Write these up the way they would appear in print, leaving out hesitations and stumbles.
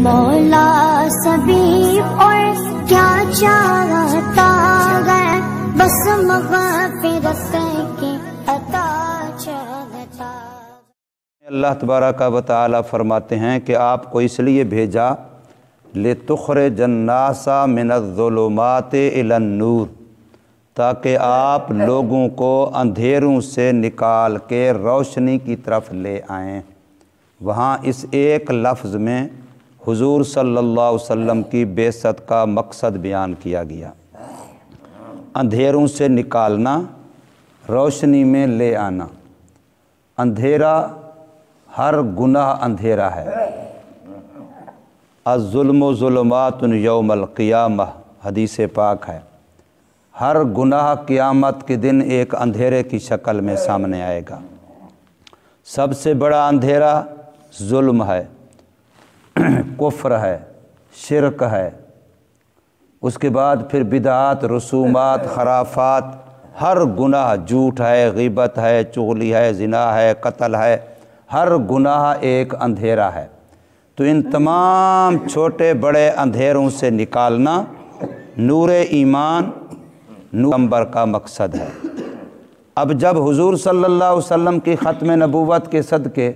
مولا سبھی اور کیا چاہتا ہے، بس مغفرت کی عطا چاہتا۔ اللہ تبارک و تعالی فرماتے ہیں کہ آپ کو اس لیے بھیجا لِتُخْرِجَ النَّاسَ مِنَ الظُّلُمَاتِ إِلَى النُّورِ، تاکہ آپ لوگوں کو اندھیروں سے نکال کے روشنی کی طرف لے آئیں۔ وہاں اس ایک لفظ میں حضور صلی اللہ علیہ وسلم کی بعثت کا مقصد بیان کیا گیا، اندھیروں سے نکالنا، روشنی میں لے آنا۔ اندھیرا، ہر گناہ اندھیرا ہے۔ الظلم ظلمات یوم القیامہ حدیث پاک ہے۔ ہر گناہ قیامت کے دن ایک اندھیرے کی شکل میں سامنے آئے گا۔ سب سے بڑا اندھیرا ظلم ہے، کفر ہے، شرک ہے، اس کے بعد پھر بدعات، رسومات، خرافات، ہر گناہ، جھوٹ ہے، غیبت ہے، چغلی ہے، زنا ہے، قتل ہے، ہر گناہ ایک اندھیرا ہے۔ تو ان تمام چھوٹے بڑے اندھیروں سے نکالنا نور ایمان، نور کا مقصد ہے۔ اب جب حضور صلی اللہ علیہ وسلم کی ختم نبوت کے صدقے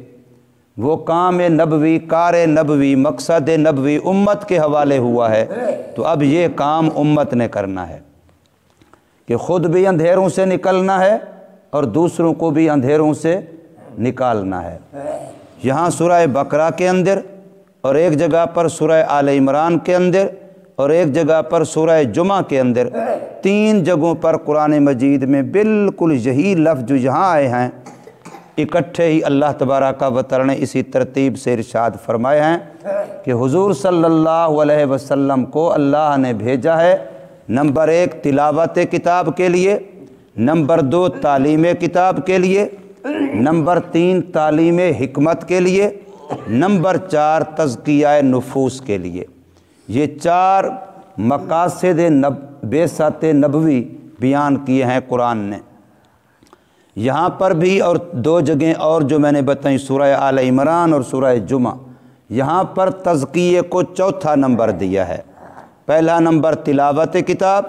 وہ کام نبوی، کار نبوی، مقصد نبوی امت کے حوالے ہوا ہے، تو اب یہ کام امت نے کرنا ہے کہ خود بھی اندھیروں سے نکلنا ہے اور دوسروں کو بھی اندھیروں سے نکالنا ہے۔ یہاں سورہ بقرہ کے اندر اور ایک جگہ پر سورہ آل عمران کے اندر اور ایک جگہ پر سورہ جمعہ کے اندر، تین جگہوں پر قرآن مجید میں بالکل یہی لفظ جو یہاں آئے ہیں اکٹھے ہی اللہ تبارک و تعالی نے اسی ترتیب سے ارشاد فرمائے ہیں کہ حضور صلی اللہ علیہ وسلم کو اللہ نے بھیجا ہے نمبر 1 تلاوت کتاب کے لیے، نمبر 2 تعلیم کتاب کے لیے، نمبر 3 تعلیم حکمت کے لیے، نمبر 4 تزکیہ نفوس کے لیے۔ یہ 4 مقاصد بعثت نبوی بیان کیے ہیں قرآن نے۔ یہاں پر بھی اور 2 جگہیں اور جو میں نے بتائیں، سورہ آل عمران اور سورہ جمعہ، یہاں پر تزکیے کو چوتھا نمبر دیا ہے۔ پہلا نمبر تلاوت کتاب،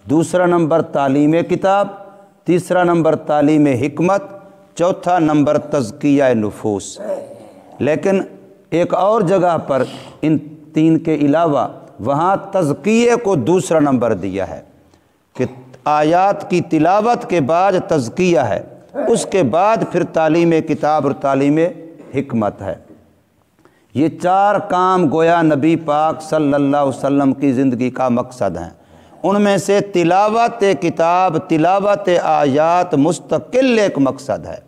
دوسرا نمبر تعلیم کتاب، تیسرا نمبر تعلیم حکمت، چوتھا نمبر تزکیہ نفوس۔ لیکن ایک اور جگہ پر ان 3 کے علاوہ وہاں تزکیے کو دوسرا نمبر دیا ہے کہ آیات کی تلاوت کے بعد تزکیہ ہے، اس کے بعد پھر تعلیم کتاب اور تعلیم حکمت ہے۔ یہ 4 کام گویا نبی پاک صلی اللہ علیہ وسلم کی زندگی کا مقصد ہیں۔ ان میں سے تلاوت کتاب، تلاوت آیات مستقل ایک مقصد ہے۔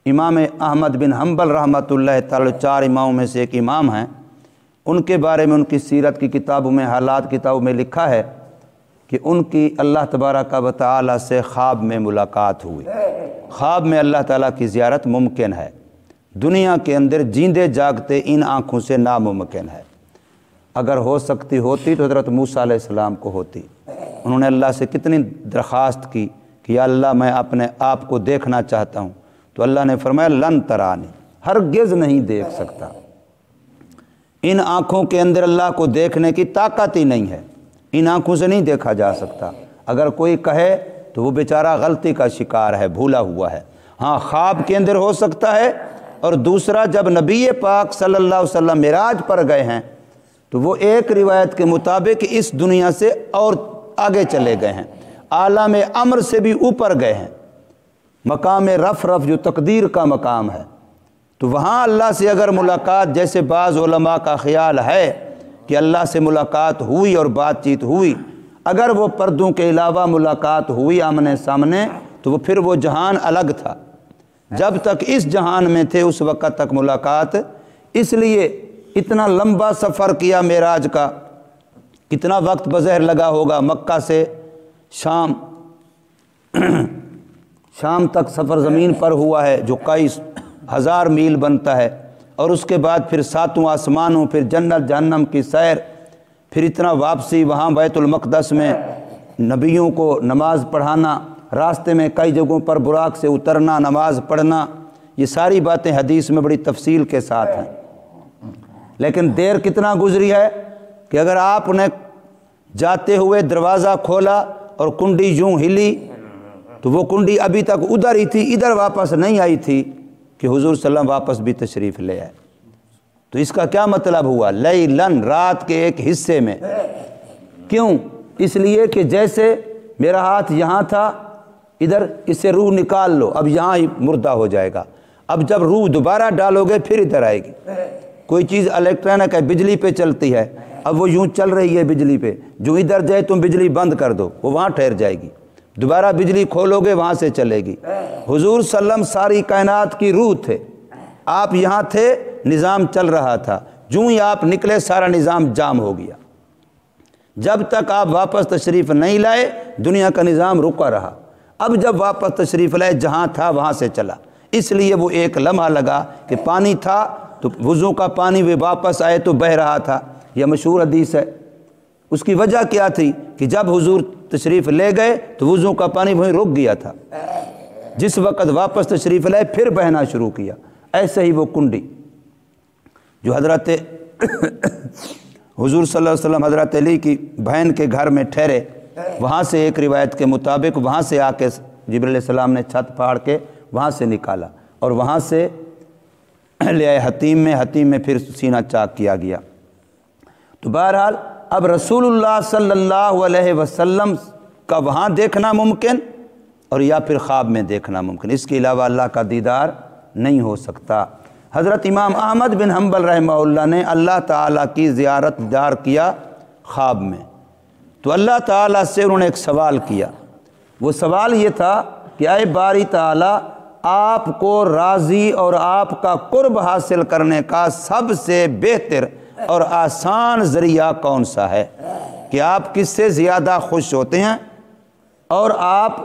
امام احمد بن حنبل رحمۃ اللہ تعالی 4 اماموں میں سے ایک امام ہیں، ان کے بارے میں ان کی سیرت کی کتابوں میں، حالات کتابوں میں لکھا ہے کہ ان کی اللہ تبارک و تعالی سے خواب میں ملاقات ہوئی۔ خواب میں اللہ تعالیٰ کی زیارت ممکن ہے، دنیا کے اندر جیندے جاگتے ان آنکھوں سے ناممکن ہے۔ اگر ہو سکتی ہوتی تو حضرت موسیٰ علیہ السلام کو ہوتی۔ انہوں نے اللہ سے کتنی درخواست کی کہ یا اللہ میں اپنے آپ کو دیکھنا چاہتا ہوں، تو اللہ نے فرمایا لن ترانی، ہرگز نہیں دیکھ سکتا۔ ان آنکھوں کے اندر اللہ کو دیکھنے کی طاقت ہی نہیں ہے، ان آنکھوں سے نہیں دیکھا جا سکتا۔ اگر کوئی کہے تو وہ بیچارہ غلطی کا شکار ہے، بھولا ہوا ہے۔ ہاں خواب کے اندر ہو سکتا ہے۔ اور دوسرا، جب نبی پاک صلی اللہ علیہ وسلم معراج پر گئے ہیں تو وہ ایک روایت کے مطابق اس دنیا سے اور آگے چلے گئے ہیں، عالم امر سے بھی اوپر گئے ہیں، مقام رفرف جو تقدیر کا مقام ہے۔ تو وہاں اللہ سے اگر ملاقات، جیسے بعض علماء کا خیال ہے کہ اللہ سے ملاقات ہوئی اور بات چیت ہوئی، اگر وہ پردوں کے علاوہ ملاقات ہوئی آمنے سامنے تو وہ پھر وہ جہان الگ تھا۔ جب تک اس جہان میں تھے اس وقت تک ملاقات، اس لیے اتنا لمبا سفر کیا معراج کا، کتنا وقت بظاہر لگا ہوگا، مکہ سے شام تک سفر زمین پر ہوا ہے جو کئی 1000 میل بنتا ہے، اور اس کے بعد پھر 7 آسمانوں، پھر جنت جہنم کی سیر، پھر اتنا واپسی، وہاں بیت المقدس میں نبیوں کو نماز پڑھانا، راستے میں کئی جگہوں پر براق سے اترنا، نماز پڑھنا، یہ ساری باتیں حدیث میں بڑی تفصیل کے ساتھ ہیں۔ لیکن دیر کتنا گزری ہے کہ اگر آپ نے جاتے ہوئے دروازہ کھولا اور کنڈی یوں ہلی تو وہ کنڈی ابھی تک ادھر ہی تھی، ادھر واپس نہیں آئی تھی کہ حضور صلی اللہ علیہ وسلم واپس بھی تشریف لے آئے۔ تو اس کا کیا مطلب ہوا؟ لیلن، رات کے ایک حصے میں۔ کیوں؟ اس لیے کہ جیسے میرا ہاتھ یہاں تھا، ادھر اس سے روح نکال لو، اب یہاں ہی مردہ ہو جائے گا، اب جب روح دوبارہ ڈالو گے پھر ادھر آئے گی۔ کوئی چیز الیکٹرانک ہے، بجلی پہ چلتی ہے، اب وہ یوں چل رہی ہے بجلی پہ، جو ادھر جائے تم بجلی بند کر دو وہ وہاں ٹھہر جائے گی، دوبارہ بجلی کھولو گے وہاں سے چلے گی۔ حضور صلی اللہ علیہ وسلم ساری کائنات کی روح تھے، آپ یہاں تھے، نظام چل رہا تھا، جو ہی آپ نکلے سارا نظام جام ہو گیا۔ جب تک آپ واپس تشریف نہیں لائے دنیا کا نظام رکا رہا، اب جب واپس تشریف لائے جہاں تھا وہاں سے چلا۔ اس لیے وہ ایک لمحہ لگا کہ پانی تھا تو وضو کا پانی وہ واپس آئے تو بہہ رہا تھا، یہ مشہور حدیث ہے۔ اس کی وجہ کیا تھی کہ جب حضور تشریف لے گئے تو وضو کا پانی وہیں رک گیا تھا، جس وقت واپس تشریف لائے پھر بہنا شروع کیا۔ ایسے ہی وہ کنڈی جو حضرت حضور صلی اللہ علیہ وسلم حضرت علی کی بہن کے گھر میں ٹھہرے، وہاں سے ایک روایت کے مطابق وہاں سے آ کے جبریل علیہ السلام نے چھت پھاڑ کے وہاں سے نکالا اور وہاں سے لے آئے حتیم میں پھر سینہ چاک کیا گیا۔ تو بہرحال اب رسول اللہ صلی اللہ علیہ وسلم کا وہاں دیکھنا ممکن اور یا پھر خواب میں دیکھنا ممکن، اس کے علاوہ اللہ کا دیدار نہیں ہو سکتا۔ حضرت امام احمد بن حنبل رحمہ اللہ نے اللہ تعالیٰ کی زیارت دیدار کیا خواب میں، تو اللہ تعالیٰ سے انہوں نے ایک سوال کیا۔ وہ سوال یہ تھا کہ اے باری تعالیٰ، آپ کو راضی اور آپ کا قرب حاصل کرنے کا سب سے بہتر اور آسان ذریعہ کون سا ہے، کہ آپ کس سے زیادہ خوش ہوتے ہیں اور آپ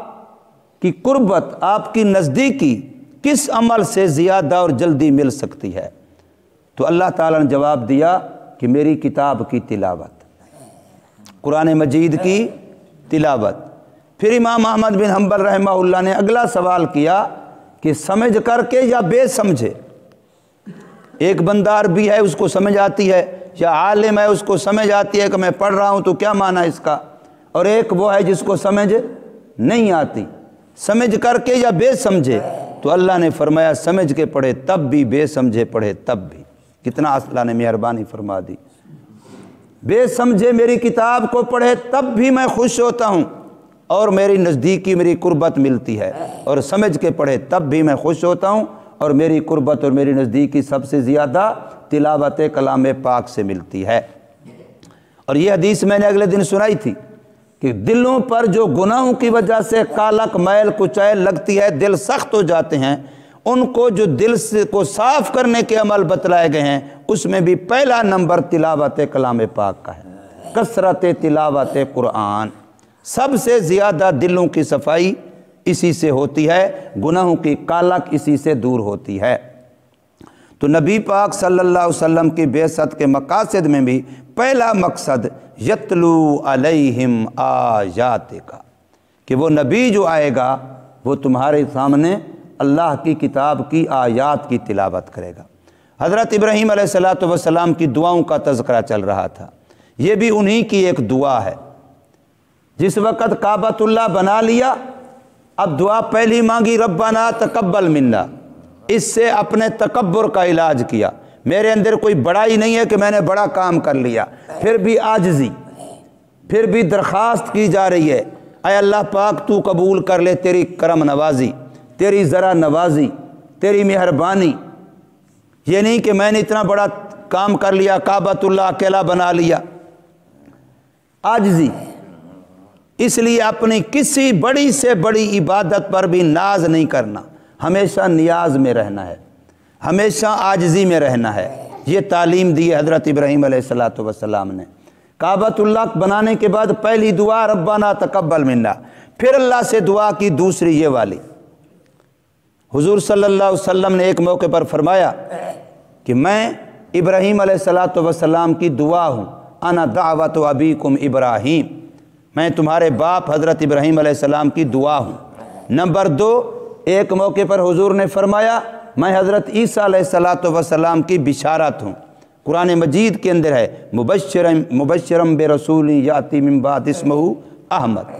کی قربت، آپ کی نزدیکی کس عمل سے زیادہ اور جلدی مل سکتی ہے؟ تو اللہ تعالیٰ نے جواب دیا کہ میری کتاب کی تلاوت، قرآن مجید کی تلاوت۔ پھر امام احمد بن حنبل رحمہ اللہ نے اگلا سوال کیا کہ سمجھ کر کے یا بے سمجھے؟ ایک بندہ عربی ہے اس کو سمجھ آتی ہے، یا عالم ہے اس کو سمجھ آتی ہے کہ میں پڑھ رہا ہوں تو کیا معنی اس کا، اور ایک وہ ہے جس کو سمجھ نہیں آتی، سمجھ کر کے یا بے سمجھے؟ تو اللہ نے فرمایا سمجھ کے پڑھے تب بھی، بے سمجھے پڑھے تب بھی۔ کتنا اللہ نے مہربانی فرما دی۔ بے سمجھے میری کتاب کو پڑھے تب بھی میں خوش ہوتا ہوں اور میری نزدیکی میری قربت ملتی ہے، اور سمجھ کے پڑھے تب بھی میں خوش ہوتا ہوں اور میری قربت اور میری نزدیکی سب سے زیادہ تلاوت کلام پاک سے ملتی ہے۔ اور یہ حدیث میں نے اگلے دن سنائی تھی کہ دلوں پر جو گناہوں کی وجہ سے کالک میل کچیل لگتی ہے، دل سخت ہو جاتے ہیں، ان کو جو دل سے کو صاف کرنے کے عمل بتلائے گئے ہیں اس میں بھی پہلا نمبر تلاوت کلام پاک کا ہے، کثرت تلاوت قرآن۔ سب سے زیادہ دلوں کی صفائی اسی سے ہوتی ہے، گناہوں کی کالک اسی سے دور ہوتی ہے۔ تو نبی پاک صلی اللہ علیہ وسلم کی بعثت کے مقاصد میں بھی پہلا مقصد یتلو علیہم آیات کا، کہ وہ نبی جو آئے گا وہ تمہارے سامنے اللہ کی کتاب کی آیات کی تلاوت کرے گا۔ حضرت ابراہیم علیہ السلام کی دعاؤں کا تذکرہ چل رہا تھا، یہ بھی انہی کی ایک دعا ہے۔ جس وقت کعبۃ اللہ بنا لیا، اب دعا پہلی مانگی ربنا تقبل منا، اس سے اپنے تکبر کا علاج کیا، میرے اندر کوئی بڑائی نہیں ہے کہ میں نے بڑا کام کر لیا، پھر بھی عاجزی، پھر بھی درخواست کی جا رہی ہے اے اللہ پاک تو قبول کر لے تیری کرم نوازی، تیری ذرا نوازی، تیری مہربانی۔ یہ نہیں کہ میں نے اتنا بڑا کام کر لیا، کعبۃ اللہ اکیلا بنا لیا، عاجزی۔ اس لیے اپنی کسی بڑی سے بڑی عبادت پر بھی ناز نہیں کرنا، ہمیشہ نیاز میں رہنا ہے، ہمیشہ عاجزی میں رہنا ہے۔ یہ تعلیم دی حضرت ابراہیم علیہ السلام نے۔ کعبۃ اللہ بنانے کے بعد پہلی دعا ربنا تقبل منا، پھر اللہ سے دعا کی دوسری یہ والی۔ حضور صلی اللہ علیہ وسلم نے ایک موقع پر فرمایا کہ میں ابراہیم علیہ السلام کی دعا ہوں، انا دعوت ابیکم ابراہیم، میں تمہارے باپ حضرت ابراہیم علیہ السلام کی دعا ہوں۔ نمبر دو، ایک موقع پر حضور نے فرمایا میں حضرت عیسیٰ علیہ السلام کی بشارت ہوں، قرآن مجید کے اندر ہے مبشرم برسول یاتی من بعد اسمہ احمد۔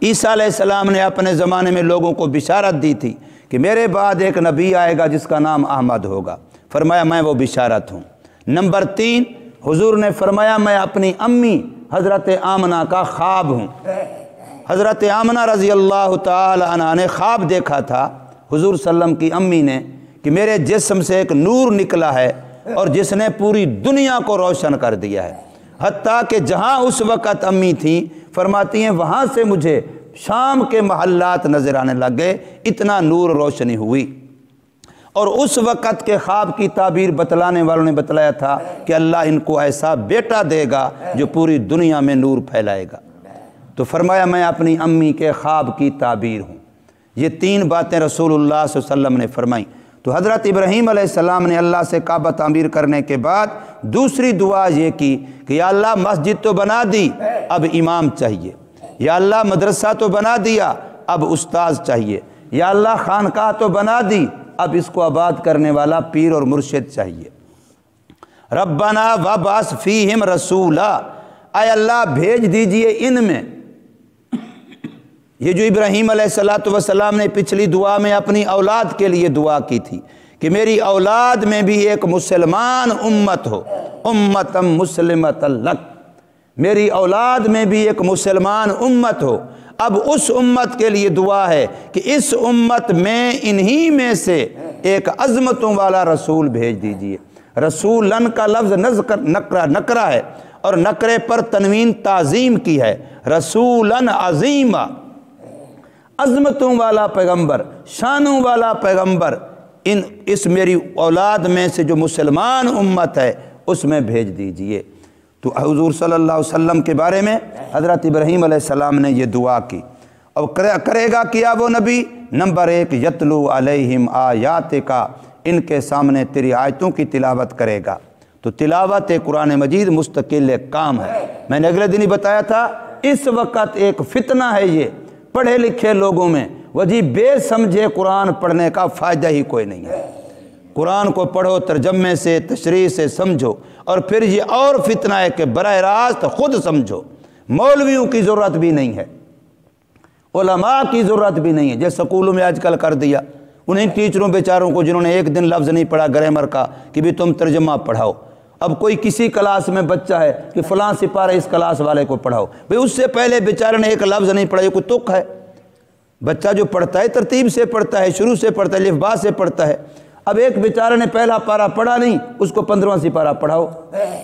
عیسیٰ علیہ السلام نے اپنے زمانے میں لوگوں کو بشارت دی تھی کہ میرے بعد ایک نبی آئے گا جس کا نام احمد ہوگا، فرمایا میں وہ بشارت ہوں۔ نمبر 3، حضور نے فرمایا میں اپنی امی حضرت آمنہ کا خواب ہوں۔ حضرت آمنہ رضی اللہ تعالی عنہ نے خواب دیکھا تھا حضور صلی اللہ علیہ وسلم کی امی نے کہ میرے جسم سے ایک نور نکلا ہے اور جس نے پوری دنیا کو روشن کر دیا ہے، حتیٰ کہ جہاں اس وقت امی تھیں فرماتی ہیں وہاں سے مجھے شام کے محلات نظر آنے لگ گئے، اتنا نور روشنی ہوئی۔ اور اس وقت کے خواب کی تعبیر بتلانے والوں نے بتلایا تھا کہ اللہ ان کو ایسا بیٹا دے گا جو پوری دنیا میں نور پھیلائے گا۔ تو فرمایا میں اپنی امی کے خواب کی تعبیر ہوں۔ یہ 3 باتیں رسول اللہ صلی اللہ علیہ وسلم نے فرمائیں۔ تو حضرت ابراہیم علیہ السلام نے اللہ سے کعبہ تعمیر کرنے کے بعد دوسری دعا یہ کی کہ یا اللہ مسجد تو بنا دی، اب امام چاہیے، یا اللہ مدرسہ تو بنا دیا، اب استاذ چاہیے، یا اللہ خانقاہ تو بنا دی، اب اس کو آباد کرنے والا پیر اور مرشد چاہیے۔ ربنا وابعث فیہم رسولا، اے اللہ بھیج دیجئے ان میں۔ یہ جو ابراہیم علیہ السلام نے پچھلی دعا میں اپنی اولاد کے لیے دعا کی تھی کہ میری اولاد میں بھی ایک مسلمان امت ہو، امتم مسلمۃ لک، میری اولاد میں بھی ایک مسلمان امت ہو۔ اب اس امت کے لیے دعا ہے کہ اس امت میں انہی میں سے ایک عظمتوں والا رسول بھیج دیجئے۔ رسولن کا لفظ نکرہ ہے اور نکرے پر تنوین تعظیم کی ہے، رسولن عظیمہ، عظمتوں والا پیغمبر، شانوں والا پیغمبر، اس میری اولاد میں سے جو مسلمان امت ہے اس میں بھیج دیجئے۔ تو حضور صلی اللہ علیہ وسلم کے بارے میں حضرت ابراہیم علیہ السلام نے یہ دعا کی۔ اور کرے گا کیا وہ نبی؟ نمبر 1، یتلو علیہم آیاتک، ان کے سامنے تیری آیتوں کی تلاوت کرے گا۔ تو تلاوت قرآن مجید مستقل ایک کام ہے۔ میں نے اگلے دن ہی بتایا تھا اس وقت ایک فتنہ ہے، یہ پڑھے لکھے لوگوں میں وجہ بے سمجھے قرآن پڑھنے کا فائدہ ہی کوئی نہیں ہے۔ قرآن کو پڑھو، ترجمے سے تشریح سے سمجھو، اور پھر یہ اور فتنہ ہے کہ براہ راست خود سمجھو۔ مولویوں کی ضرورت بھی نہیں ہے، علماء کی ضرورت بھی نہیں ہے، جیسے سکولوں میں آج کل کر دیا انہیں ٹیچروں بیچاروں کو جنہوں نے ایک دن لفظ نہیں پڑھا گرامر کا کہ بھی تم ترجمہ پڑھاؤ۔ اب کوئی کسی کلاس میں بچہ ہے کہ فلاں سپارہ اس کلاس والے کو پڑھاؤ، بھئی اس سے پہلے بیچارے نے ایک لفظ نہیں پڑھا، یہ کوئی تک ہے؟ بچہ جو پڑھتا ہے ترتیب سے پڑھتا ہے، شروع سے پڑھتا ہے، الف با سے پڑھتا ہے۔ اب ایک بیچارے نے پہلا پارہ پڑھا نہیں، اس کو 15واں سپارہ پڑھاؤ،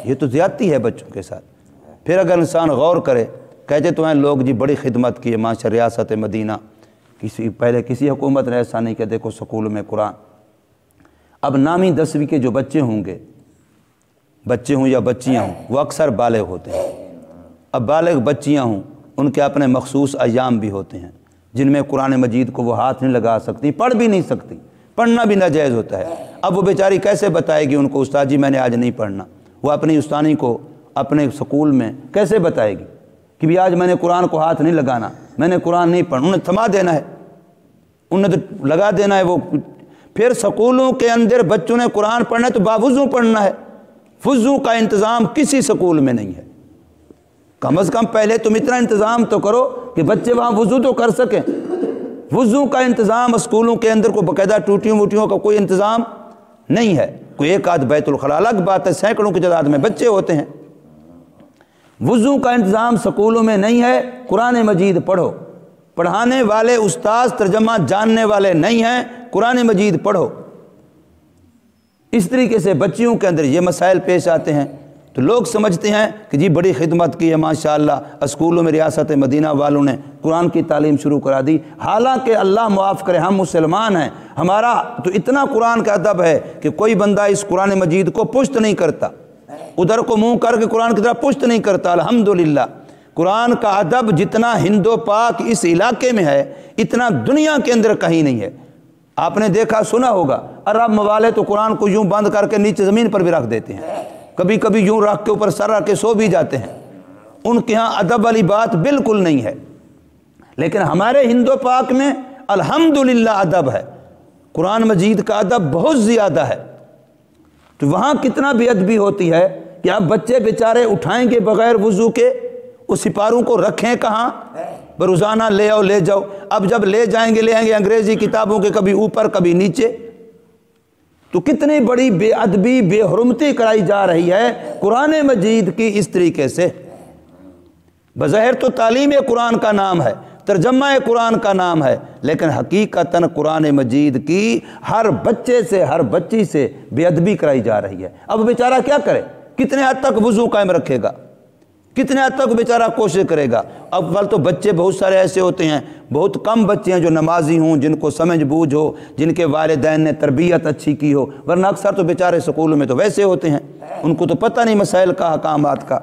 یہ تو زیادتی ہے بچوں کے ساتھ۔ پھر اگر انسان غور کرے، کہتے تو ہیں لوگ جی بڑی خدمت کی ہے ماشاء ریاست مدینہ، پہلے کسی حکومت نے ایسا نہیں کہ دیکھو سکول میں قرآن۔ اب نامی 10ویں کے جو بچے ہوں گے، بچے ہوں یا بچیاں ہوں، وہ اکثر بالغ ہوتے ہیں۔ اب بالغ بچیاں ہوں، ان کے اپنے مخصوص ایام بھی ہوتے ہیں جن میں قرآن مجید کو وہ ہاتھ نہیں لگا سکتی، پڑھ بھی نہیں سکتی، پڑھنا بھی ناجائز ہوتا ہے۔ اب وہ بیچاری کیسے بتائے گی ان کو استاد جی میں نے آج نہیں پڑھنا؟ وہ اپنی استانی کو اپنے سکول میں کیسے بتائے گی کہ بھی آج میں نے قرآن کو ہاتھ نہیں لگانا، میں نے قرآن نہیں پڑھنا؟ انہیں تھما دینا ہے، انہیں تو لگا دینا ہے۔ وہ پھر سکولوں کے اندر بچوں نے قرآن پڑھنا ہے تو باوضو پڑھنا ہے، وضو کا انتظام کسی سکول میں نہیں ہے۔ کم از کم پہلے تم اتنا انتظام تو کرو کہ بچے وہاں وضو تو کر سکیں۔ وضو کا انتظام اسکولوں کے اندر کو باقاعدہ ٹوٹیوں ووٹیوں کا کوئی انتظام نہیں ہے، کوئی ایک آدھ بیت الخلاء الگ بات ہے، سینکڑوں کی تعداد میں بچے ہوتے ہیں۔ وضو کا انتظام سکولوں میں نہیں ہے، قرآن مجید پڑھو، پڑھانے والے استاذ ترجمہ جاننے والے نہیں ہیں، قرآن مجید پڑھو۔ اس طریقے سے بچیوں کے اندر یہ مسائل پیش آتے ہیں تو لوگ سمجھتے ہیں کہ جی بڑی خدمت کی ہے ماشاءاللہ، اسکولوں میں ریاست مدینہ والوں نے قرآن کی تعلیم شروع کرا دی۔ حالانکہ اللہ معاف کرے ہم مسلمان ہیں، ہمارا تو اتنا قرآن کا ادب ہے کہ کوئی بندہ اس قرآن مجید کو پشت نہیں کرتا، ادھر کو منہ کر کے قرآن کی طرف پشت نہیں کرتا۔ الحمدللہ قرآن کا ادب جتنا ہند و پاک اس علاقے میں ہے اتنا دنیا کے اندر کہیں نہیں ہے۔ آپ نے دیکھا سنا ہوگا عرب ممالک تو قرآن کو یوں بند کر کے نیچے زمین پر بھی رکھ دیتے ہیں، کبھی کبھی یوں رکھ کے اوپر سر رکھ کے سو بھی جاتے ہیں۔ ان کے ہاں ادب والی بات بالکل نہیں ہے، لیکن ہمارے ہند و پاک میں الحمدللہ ادب ہے، قرآن مجید کا ادب بہت زیادہ ہے۔ تو وہاں کتنا بے ادبی ہوتی ہے کہ اب بچے بیچارے اٹھائیں گے بغیر وضو کے، اس سپاروں کو رکھیں کہاں، روزانہ لے آؤ لے جاؤ، اب جب لے جائیں گے انگریزی کتابوں کے کبھی اوپر کبھی نیچے، تو کتنی بڑی بے ادبی بے حرمتی کرائی جا رہی ہے قرآن مجید کی اس طریقے سے۔ بظاہر تو تعلیم قرآن کا نام ہے، ترجمہ قرآن کا نام ہے، لیکن حقیقتاً قرآن مجید کی ہر بچے سے ہر بچی سے بے ادبی کرائی جا رہی ہے۔ اب بیچارہ کیا کرے، کتنے حد تک وضو قائم رکھے گا، کتنے حد تک بیچارہ کوشش کرے گا۔ اول تو بچے بہت سارے ایسے ہوتے ہیں، بہت کم بچے ہیں جو نمازی ہوں، جن کو سمجھ بوجھ ہو، جن کے والدین نے تربیت اچھی کی ہو، ورنہ اکثر تو بیچارے سکولوں میں تو ویسے ہوتے ہیں، ان کو تو پتہ نہیں مسائل کا احکامات کا۔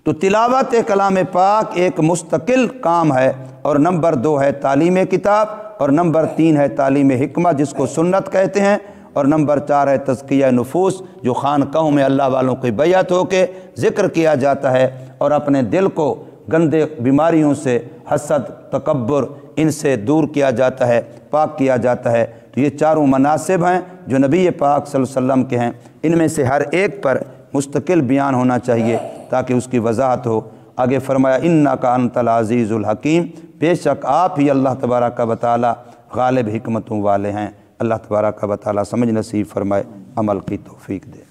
تو تلاوت کلام پاک ایک مستقل کام ہے، اور نمبر 2 ہے تعلیم کتاب، اور نمبر 3 ہے تعلیم حکمت جس کو سنت کہتے ہیں، اور نمبر 4 ہے تزکیہ نفوس جو خانقاہوں میں اللہ والوں کی بیعت ہو کے ذکر کیا جاتا ہے، اور اپنے دل کو گندے بیماریوں سے، حسد، تکبر، ان سے دور کیا جاتا ہے، پاک کیا جاتا ہے۔ تو یہ چاروں مناسب ہیں جو نبی پاک صلی اللہ علیہ وسلم کے ہیں، ان میں سے ہر ایک پر مستقل بیان ہونا چاہیے تاکہ اس کی وضاحت ہو۔ آگے فرمایا انکا انت العزیز الحکیم، بے شک آپ ہی اللہ تبارک و تعالی غالب حکمتوں والے ہیں۔ اللہ تبارک و تعالی سمجھ نصیب فرمائے، عمل کی توفیق دے۔